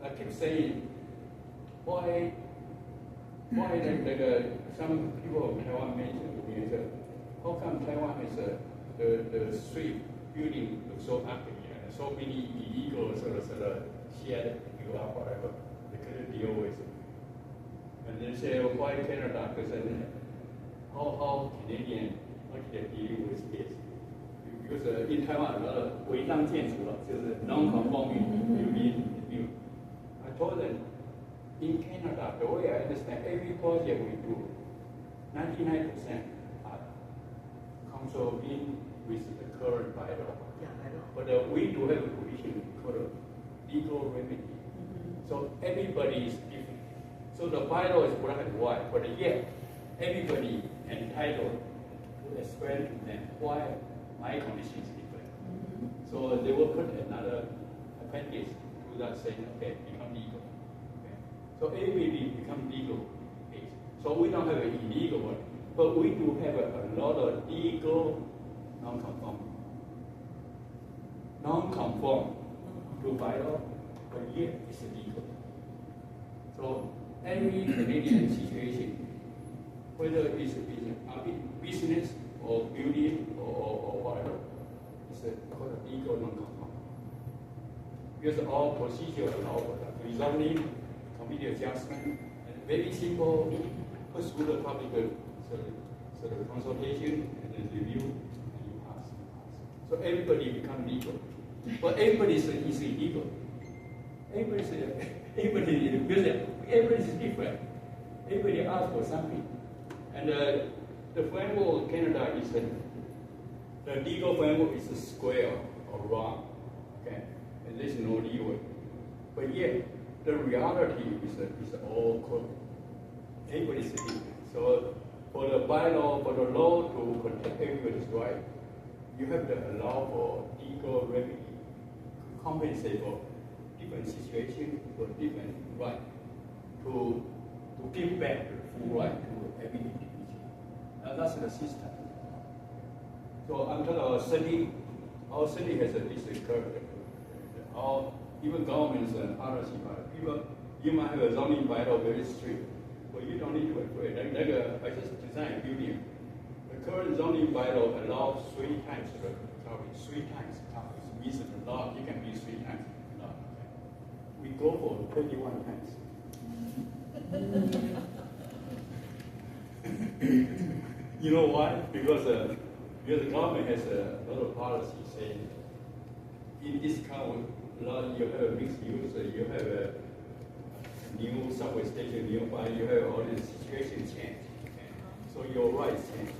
Speaker 1: I keep saying, why some people in Taiwan mentioned, how come Taiwan has the street building looks so ugly and so many illegal sort of shared build up whatever they couldn't deal with it. And they say, why Canada? Because how Canadian can deal with this? Because in Taiwan 违章建筑了，就是 non-conforming building. I told them, in Canada, the way I understand every project we do, 99% are conforming with the current bylaw.
Speaker 3: Yeah, I know.
Speaker 1: But we do have a provision called legal remedy. So everybody is different. So the bylaw is black and white, but yet everybody entitled to explain to them why my condition is different. So they will put another appendix to that saying, okay, become legal. Okay. So everybody become legal case. So we don't have an illegal one, but we do have a lot of legal non-conform to bylaw, but yet it's illegal. So every Canadian situation, whether it's business or building or whatever, it's called a legal non-conform. Because all procedure allow for that. Rezoning, committee adjustment, and very simple, first through the public sort of consultation and then review, and you pass. So everybody become legal. But everybody is illegal. Everybody is different. Everybody asks for something. And the framework of Canada is the legal framework is square or round. Okay? And there's no leeway. But yet, the reality is all code. Everybody's different. So for the bylaw, for the law to protect everybody's right, you have to allow for legal remedy to compensate for different situations, for different right, to give back the full right to every individual. That's the system. So I'm talking about city. Our city has this character. Even governments and policy, people, you might have a zoning bylaw very strict, but you don't need to agree. I just designed a building. The current zoning bylaw allows 3 times the coverage. 3 times coverage means the law it can be 3 times the law. We go for 21 times. You know why? Because the government has a lot of policy saying in this kind of law you have a mixed use, you have a new subway station nearby, you have all these situations change. Okay? So your rights change.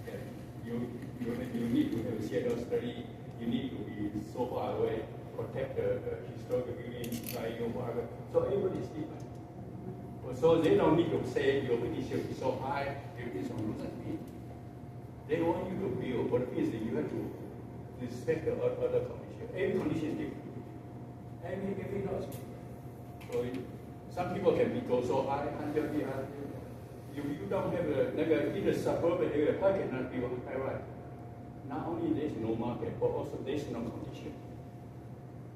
Speaker 1: Okay? You need to have a shadow study, you need to be so far away, protect the historical building, whatever. So everybody is different. So they don't need to say your building should be so high, it is on the speed. They want you to build, but you have to respect the other conditions. Every condition is different. Every law is different. So some people can go so high, 100 feet high. If you don't have in the suburban area, why cannot build high rise? Not only there's no market, but also there's no condition.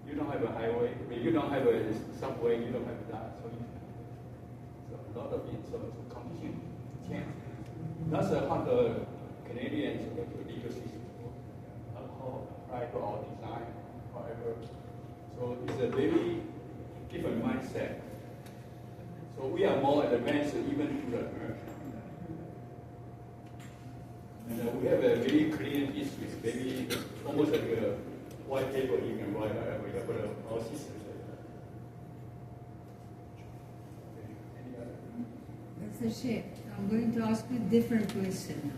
Speaker 1: You don't have a highway, you don't have a subway, you don't have that. So a lot of it, so condition change. That's how the Canadians legal system how apply to our design, however. So it's a very different mindset. So we are more advanced even to the American. And we have a very clean history, very almost like a white paper you can write about our systems.
Speaker 4: That's a shame. I'm going to ask you a different question now.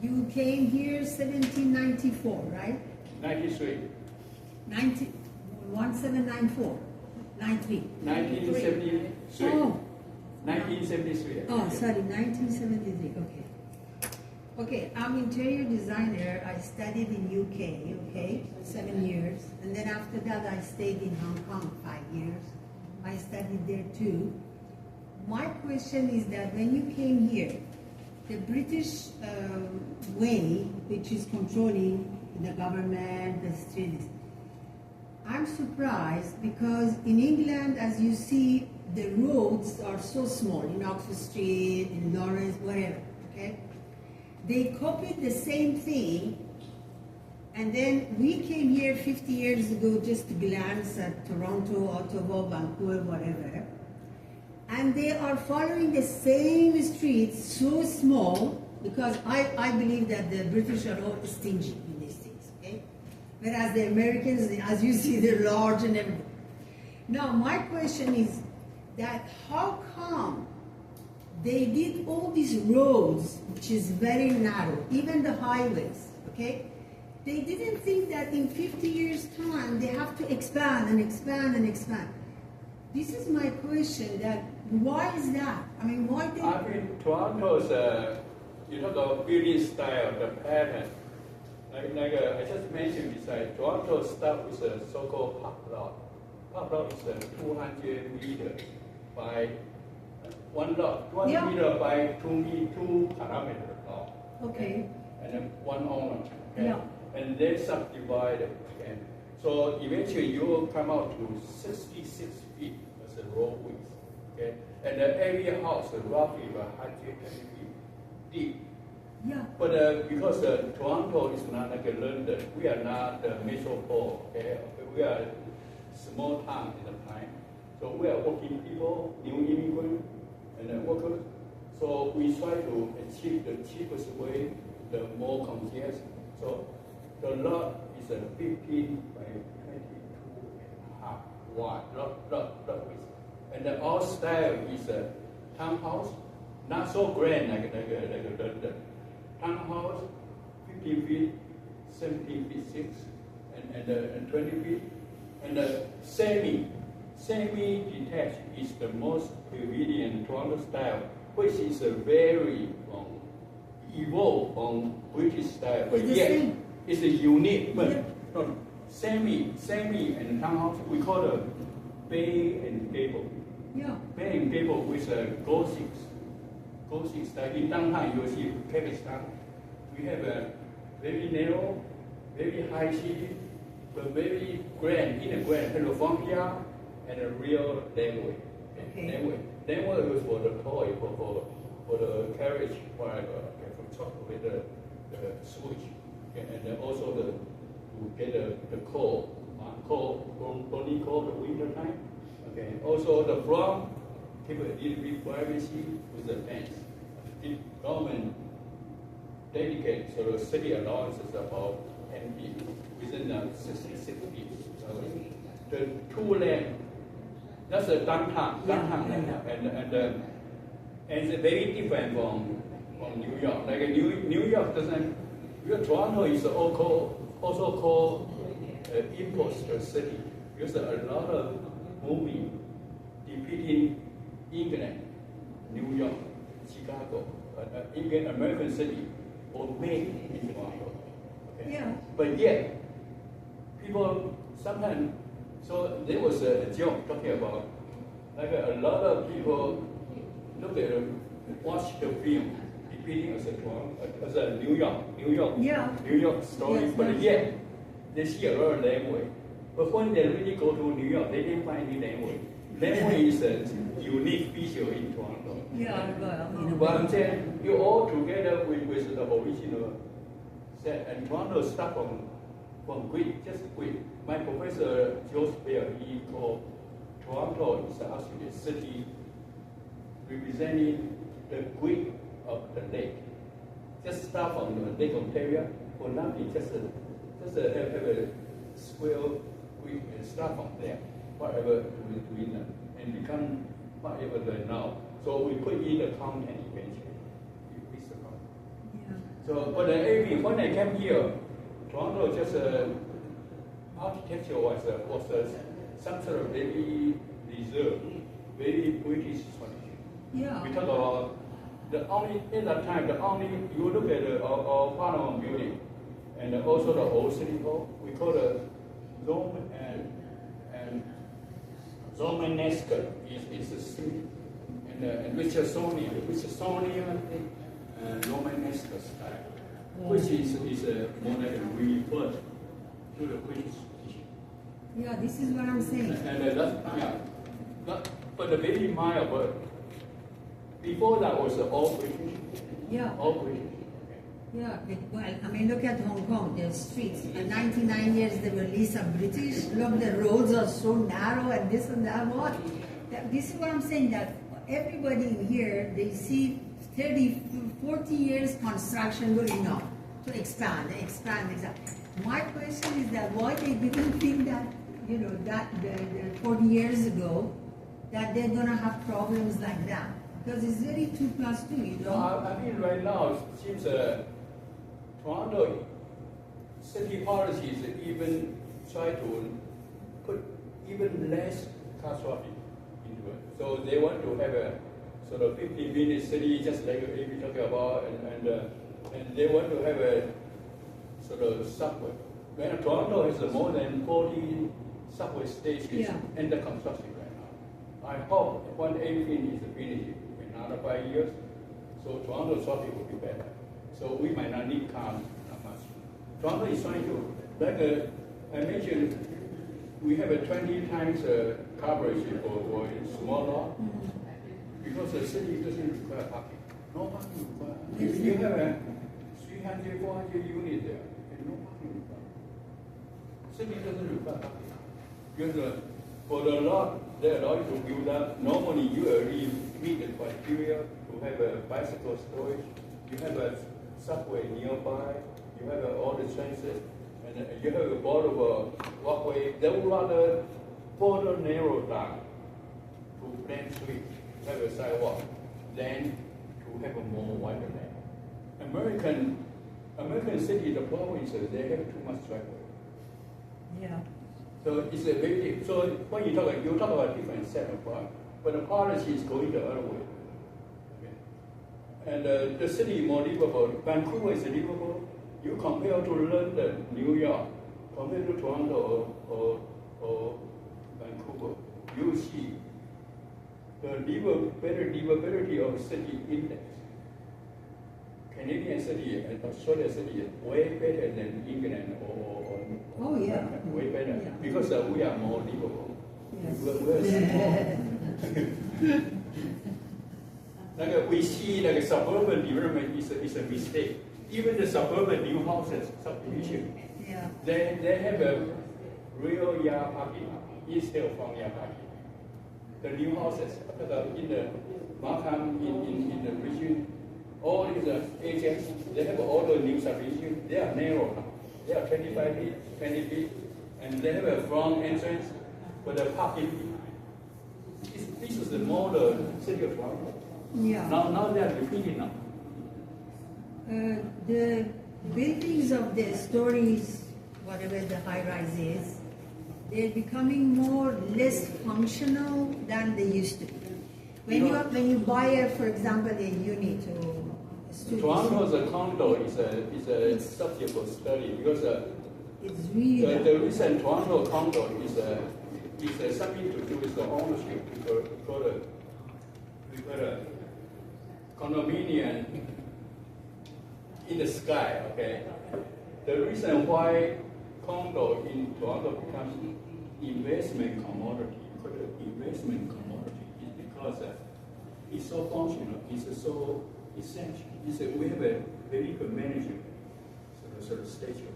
Speaker 4: You came here 1794, right?
Speaker 1: 93.
Speaker 4: 1794. 93.
Speaker 1: 1973.
Speaker 4: Oh.
Speaker 1: 1973.
Speaker 4: Oh, sorry, 1973. Okay. Okay, I'm interior designer. I studied in UK, okay, 7 years. And then after that, I stayed in Hong Kong 5 years. I studied there too. My question is that when you came here, the British way, which is controlling the government, the streets, I'm surprised because in England, as you see, the roads are so small, in Oxford Street, in Lawrence, whatever, okay? They copied the same thing, and then we came here 50 years ago just to glance at Toronto, Ottawa, Vancouver, whatever, and they are following the same streets, so small, because I believe that the British are all stingy in these things, okay? Whereas the Americans, as you see, they're large and everything. Now, my question is that how come they did all these roads, which is very narrow, even the highways, okay? They didn't think that in 50 years' time, they have to expand and expand and expand. This is my question, that why is that? I mean, why they...
Speaker 1: I mean, Toronto's, you talk about building style, the pattern. Like I just mentioned beside, Toronto starts with a so-called park lot. Park lot is 200 meters by one lot, 200 meters by 2 kilometers long.
Speaker 4: Okay.
Speaker 1: And then one owner. Okay?
Speaker 4: Yeah.
Speaker 1: And then subdivided. Okay? So eventually you will come out to 66 feet as a road width. Okay? And every house is roughly 120 feet deep.
Speaker 4: Yeah.
Speaker 1: But because Toronto is not like London, we are not the metropole. Okay? We are a small town in the time. So we are working people, new immigrants, and workers. So we try to achieve the cheapest way, the more convenience. So the lot is 15 by 22.5 wide, lot width. And our style is a townhouse, not so grand like London. Townhouse, 15 feet, 17 feet 6, and 20 feet. And semi-detached is the most prevalent Toronto style, which is a very evolved on British style, but yet it's a unique. But no, semi and townhouse, we call it bay and gable.
Speaker 4: Yeah.
Speaker 1: Bay and gable with a Gothic style. In downtown, you will see Pakistan. We have a very narrow, very high ceiling, but very grand, in a grand, have a front yard and a real laneway.
Speaker 4: Okay.
Speaker 1: Laneway was for the toy, for the carriage, from top with the switch, and then also to get the cold, only cold the winter time. Okay. Also the front, keep a little bit privacy with the fence. The government dedicates, so the city allowance is about 10 feet within 66 feet. The two lane, that's a downtown, and it's very different from New York. Like New York doesn't. Toronto is also called imposter city because a lot of movies depicting England, New York, Chicago, England, American city, were made in Toronto. Okay?
Speaker 4: Yeah.
Speaker 1: But yet, people sometimes. So there was a joke talking about like a lot of people watch the film depicting as a New York story, but yet they see a lot of laneway. But when they really go to New York, they didn't find any laneway. Laneway is a unique feature in Toronto.
Speaker 4: Yeah,
Speaker 1: But I'm saying you all together with the original set, and Toronto stuck from Greek, just Greek. My professor George Bear, he called Toronto is actually a city representing the Greek of the lake. just start from the legal area for nothing, just have a square, we start from there, whatever we're doing and become whatever they're now. So we put in the content eventually. It's the content.
Speaker 4: Yeah.
Speaker 1: So, but when I came here, Toronto just architecture was some sort of very reserved, very British tradition.
Speaker 4: Yeah.
Speaker 1: We talk about the only in that time, you look at our Parliament building and also the old City Hall. We call the Roman and Romanesque is a city, and Richardsonian Romanesque style, which is more like a rebirth to the British tradition.
Speaker 4: Yeah, this is what I'm saying.
Speaker 1: And but the very mild, but before that was all British.
Speaker 4: Yeah.
Speaker 1: All British.
Speaker 4: Yeah, well, I mean, look at Hong Kong, the streets. In 99 years, they were Lisa British. Look, the roads are so narrow and this and that. What? This is what I'm saying, that everybody in here, they see 30, 40 years construction going on to expand. My question is that why they didn't think that, that 40 years ago, that they're going to have problems like that. Because it's very 2+2,
Speaker 1: I mean, right now, it seems Toronto city policies even try to put even less car traffic into it. So they want to have a sort of 15-minute city, just like we talked about, and they want to have a sort of subway. When Toronto has more than 40 subway stations under construction right now. I hope when everything is finished in another 5 years, so Toronto traffic will be better. So we might not need cars that much. Toronto is trying to, like I mentioned, we have a 20 times coverage for a small lot, because the city doesn't require parking. No parking required. If you have a 300, 400 units there, and no parking required. City doesn't require parking. Because for the lot, they allow you to build up. Normally, you already meet the criteria to have a bicycle storage. You have a subway nearby. You have all the transit, and you have a board of a walkway. They would rather further narrow down to plan street, have a sidewalk, than to have a more wider land. American city, the provinces, they have too much driveway.
Speaker 4: Yeah.
Speaker 1: So it's a very, so when you talk about a different set of problems, but the policy is going the other way. Okay. And the city is more livable. Vancouver is livable. You compare to London, New York, compare to Toronto or Vancouver, you see the better livability of city index. Canadian city and Australian city is way better than England or
Speaker 4: oh yeah,
Speaker 1: way better,
Speaker 4: yeah.
Speaker 1: Because we are more livable.
Speaker 4: Yes.
Speaker 1: We're like we see like a suburban development is a mistake. Even the suburban new houses subdivision, they have a real yard parking instead of front yard parking. The new houses in the Markham in the region. All these agents, they have all the new subdivisions. They are narrow now. They are 25 feet, 20 feet, and they have a front entrance with a parking behind. This is the modern city of Toronto.
Speaker 4: Yeah.
Speaker 1: Now they are repeating now.
Speaker 4: The buildings of the stories, whatever the high-rise is, they're becoming less functional than they used to be. When you buy, for example, a unit or a studio.
Speaker 1: Toronto's condo is a subject for study because
Speaker 4: it's really
Speaker 1: the recent Toronto condo is something to do with the ownership. We got a condominium in the sky. Okay, the reason why condo in Toronto becomes investment commodity, investment commodity, is because it's so functional, it's so essential. We have a very good management sort of stature.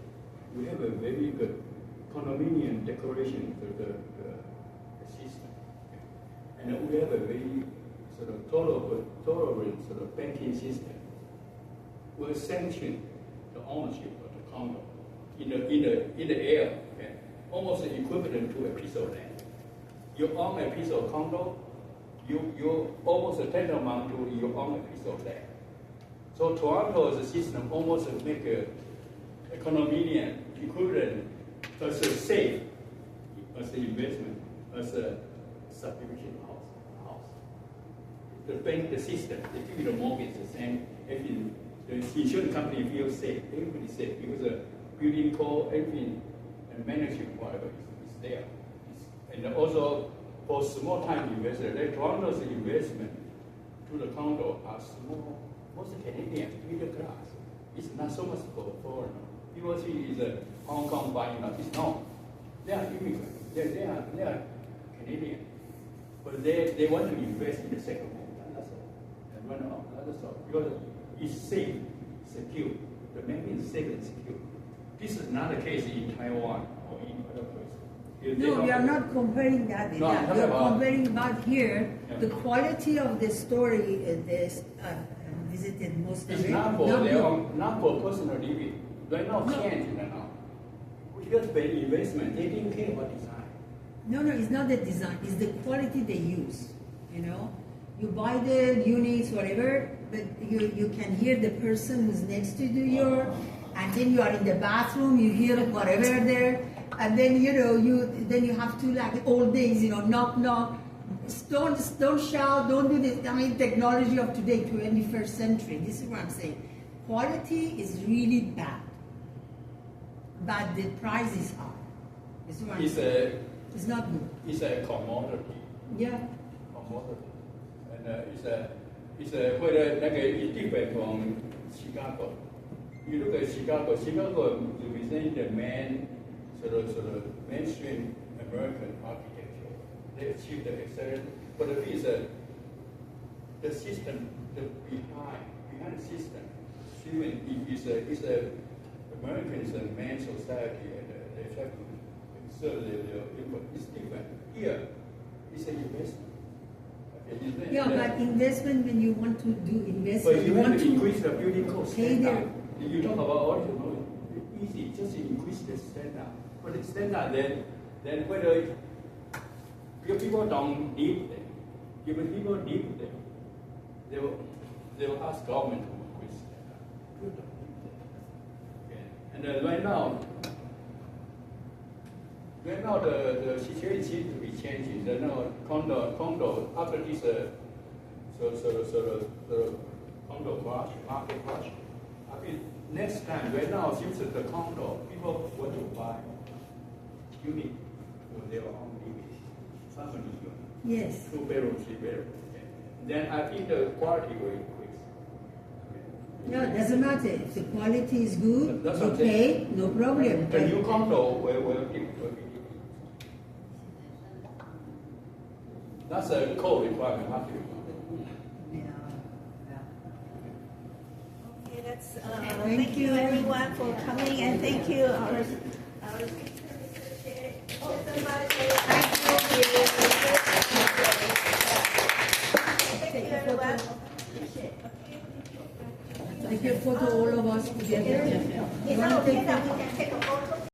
Speaker 1: We have a very good condominium decoration for the system, and we have a very sort of tolerant sort of banking system. will sanction the ownership of the condo in the air, okay? Almost equivalent to a piece of land. You own a piece of condo, you almost tantamount to you own a piece of land. So Toronto as a system almost make a condominium equivalent as a safe, as an investment, as a subdivision house. The bank, the system, they give you the mortgage, the same, everything. The insurance company feels safe, everybody safe, because the building code, everything, and management, whatever is there. And also, for small time investors, like Toronto's investment to the condo are small, most Canadian, middle class. It's not so much for foreigner. People see it's a Hong Kong buying up. It's not. They are immigrants. They are Canadian. But they want to invest in the second home. That's all. And run off. That's all. Because it's safe, secure. The banking is safe and secure. This is not the case in Taiwan or in other places.
Speaker 4: No, we are not comparing that.
Speaker 1: No, I'm talking
Speaker 4: we are
Speaker 1: about-
Speaker 4: comparing about here,
Speaker 1: Yeah.
Speaker 4: the quality of the story this visited most of
Speaker 1: It's
Speaker 4: it.
Speaker 1: not for
Speaker 4: Not
Speaker 1: their
Speaker 4: good.
Speaker 1: own, not for personal living. Right now,
Speaker 4: No.
Speaker 1: change now. Because by investment, they didn't care about design.
Speaker 4: No, it's not the design. It's the quality they use. You know, you buy the units, whatever, but you can hear the person who's next to you, and then you are in the bathroom, you hear whatever there, and then then you have to like old days, knock. Don't shout, don't do this. I mean, technology of today, 21st century. This is what I'm saying. Quality is really bad, but the price is high. This is what I'm saying. It's not good.
Speaker 1: It's a commodity.
Speaker 4: Yeah.
Speaker 1: Commodity. And it's whether like it's different from Chicago. You look at Chicago represents the sort of mainstream American architecture. They achieved the excellence. But it is the system, the behind the system, is Americans and man society, and they try to serve their input. It's different. Here, it's an investment. Okay,
Speaker 4: Yeah, but investment, when you want to do investment,
Speaker 1: but you
Speaker 4: want
Speaker 1: have to increase the building cost
Speaker 4: pay
Speaker 1: standard.
Speaker 4: their-
Speaker 1: You talk about original, easy, just increase the standard. But the standard, then whether if people don't live there, if people live there, they will ask government to increase standard. People don't live there. Okay. And right now the situation seems to be changing. The condo after this condo crash, market crash. I mean, next time, right now, since the condo, people want to buy unit for their own living, family unit,
Speaker 4: Yes.
Speaker 1: 2 bedroom, 3 bedroom. Okay. Then I think the quality will increase.
Speaker 4: No, it doesn't matter. If the quality is good,
Speaker 1: That's
Speaker 4: you
Speaker 1: what I'm saying.
Speaker 4: pay, no problem.
Speaker 1: The new condo will be. That's a code requirement, not to.
Speaker 4: Yeah.
Speaker 2: Okay, that's,
Speaker 4: Thank
Speaker 2: thank you
Speaker 4: you.
Speaker 2: everyone for coming, and thank you our Thank you everyone.
Speaker 4: Take a photo, all of us together.
Speaker 2: It's okay that we can take a photo.